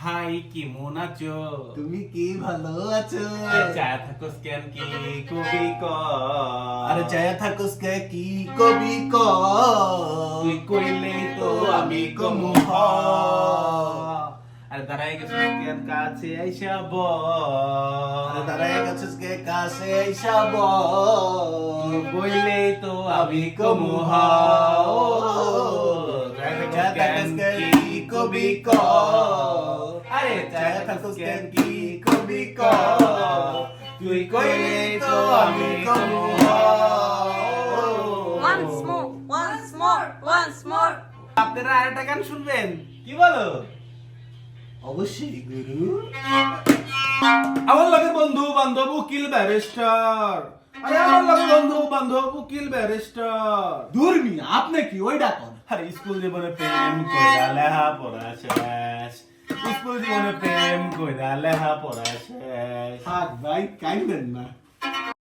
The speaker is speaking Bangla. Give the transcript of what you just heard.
হাই কেমন আছো? তুমি কি ভালো আছো? চায়া থাকোস কেন কি কবি ক? আরে চায়া থাকোস কে কি কবি ক? তুই কইলেই তো আমি কমু হ। আরে দাঁড়াই গেছিস কেন কাছে আইসা বল। আরে দাঁড়ায় গেছিস কে কাছে আইসা বল। তুই কইলেই তো আমি কমু হ। চায়া থাকোস কে কি কবি ক? আরে চায়া থাকোস কে কি কবি ক? তুই কইলেই তো আমি কমু হ। Once more, once more, once more. আপনারা আরেকটা গান শুনবেন? কি বলো? অবশ্যই গুরু। আমার লাগে বন্ধু বান্ধব উকিল ব্যারিস্টার। আরে আমার লাগে বন্ধু বান্ধব উকিল ব্যারিস্টার। দুর্মি আপনি কি ওইটা কোন? আরে স্কুল জীবনে প্রেম কইরা লেহা পড়া শেষ। স্কুল জীবনে প্রেম কইরা লেহা পড়া শেষ। থাক ভাই কাইন্দেন না।